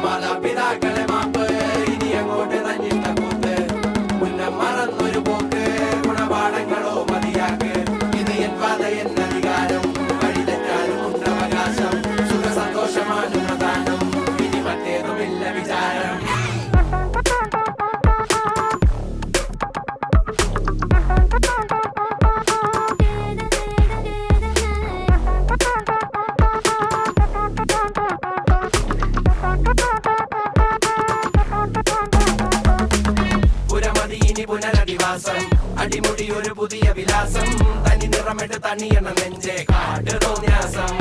മാതാപിതാക്കളെ മാപ്പ് ഇനി അങ്ങോട്ട് തന്നിട്ട കൂത്ത് മുന്നം മറന്നൊരു പോക്ക് ഗുണപാഠങ്ങളോ മതിയാക്ക് ഇത് എൻ പാത എൻ അധികാരം വഴി തെറ്റാനും ഉണ്ടവകാശം സുഖ സന്തോഷമാണ് പ്രധാനം ഇനി മറ്റേതുമില്ല വിചാരം പുനരധിവാസം അടിമുടി ഒരു പുതിയ വിലാസം തനി നിറമിട്ട് തണിയണ നെഞ്ചെ കാട്ട് തോന്യാസം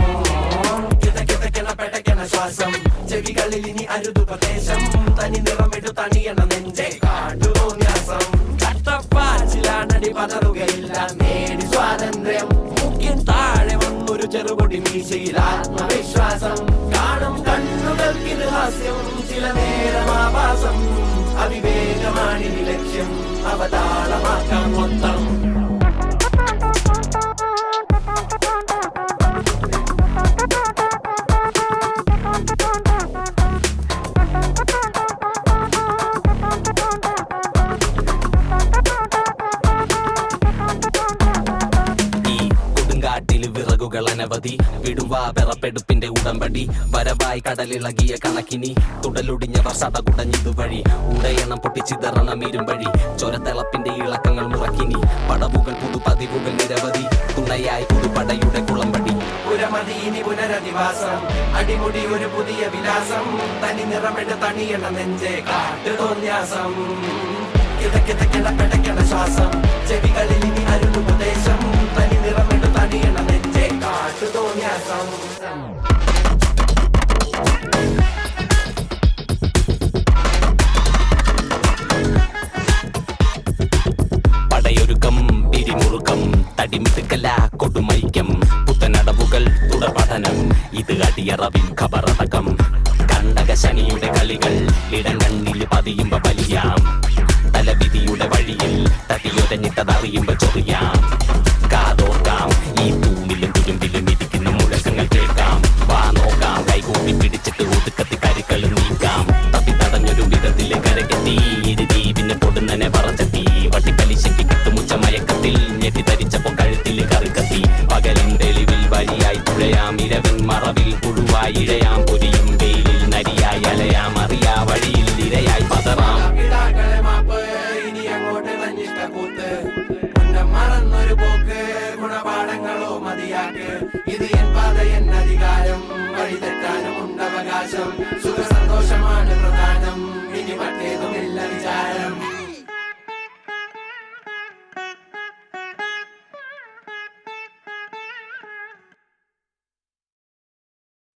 കിതക്കിതക്കണ പെട്ടക്കണ ശ്വാസം ചെവികളിൽ ഇനി അരുതുപദേശം തനി നിറമിട്ട് തണിയണ നെഞ്ചെ കാട്ടു തോന്യാസം കട്ടപ്പാച്ചിലാണടി പതറുകയില്ല നേടി സ്വാതന്ത്ര്യം മുഖ്യൻ താഴെ വന്നൊരു ചെറുപൊടി മീശയിൽ ആത്മവിശ്വാസം കാണും കണ്ണുകൾക്കിത് ഹാസ്യം ചില നേരം ആഭാസം അവിവേകമാണിനി ലക്ഷ്യം അവതാളമാക്കാം മൊത്തം വിറകുകൾ അനവധി വിടുവാ പിറപ്പെടുപ്പിന്റെ ഉടമ്പടി വരവായി കടലിളകിയ കണക്കിനി തുടലൊടിഞ്ഞവർ സടകുടഞ്ഞിതുവഴി ഉടയണം പൊട്ടിച്ചിതറണം ഇരുമ്പഴി ചൊരത്തിളപ്പിന്റെ ഇളക്കങ്ങൾ മുറക്കിനി പടവുകൾ പുതുപതിവുകൾ നിരവധി തുണയായി പുതുപടയുടെ കുളമ്പടി പുരമതി ഇനി പുനരധിവാസം അടിമുടി ഒരു പുതിയ വിലാസം തനി നിറമിട്ട് തണിയണ നെഞ്ചെ കാട്ടു തോന്യാസം കിതക്കിതക്കണ പെടക്കണ ശ്വാസം ചെവികളിൽ ഇനി അരുതുപദേശം തനി നിറമിട്ട് തണിയണ നെഞ്ചെ കാട്ടു തോന്യാസം പടയൊരുക്കം പിരിമുറുക്കം തടിമിടുക്കല കൊടുമൈക്കം പുത്തനടവുകൾ തുടർപഠനം ഇത് അടിയറവിൻ ഖബറടക്കം കണ്ടക ശനിയുടെ കളികൾ ഇടങ്കണ്ണിൽ പതിയുമ്പോ വലിയാം തലവിധിയുടെ വഴിയിൽ തട്ടിയൊരഞ്ഞിട്ടതറിയുമ്പോ ചൊറിയാം കാതോർക്കാം ഈ തൂണിലും തുരുമ്പിലും ഇരിക്കുന്ന മുഴക്കങ്ങൾ കേൾക്കാം വാ നോക്കാം കൈകൂട്ടി പിടിച്ചിട്ട് ഒതുക്കത്തി കരുക്കളും നീക്കാം തപ്പി തടഞ്ഞൊരു വിധത്തിലെ കരകെത്തി ഇരുതി പിന്നെ പൊടുന്നനെ പറച്ചെത്തി വട്ടിപ്പലിശയ്ക്ക് കിട്ടുമുച്ച മയക്കത്തിൽ ഞെട്ടിത്തരിച്ചപ്പോ കഴുത്തിൽ കറിക്കത്തി പകലിൻ തെളിവിൽ വഴിയായി തുഴയാം ഇരവിൻ മറവിൽ പുഴുവായി ഇഴയാം പൊരിയും വെയിലിൽ നരിയായി അലയാം അറിയാ വഴിയിൽ ഇരയായി പതറാം മറന്നൊരു പോക്ക് ഗുണപാഠങ്ങളോ മതിയാക്ക് ഇത് എൻ പാത എൻ അധികാരം വഴി തെറ്റാനും ഉണ്ടവകാശം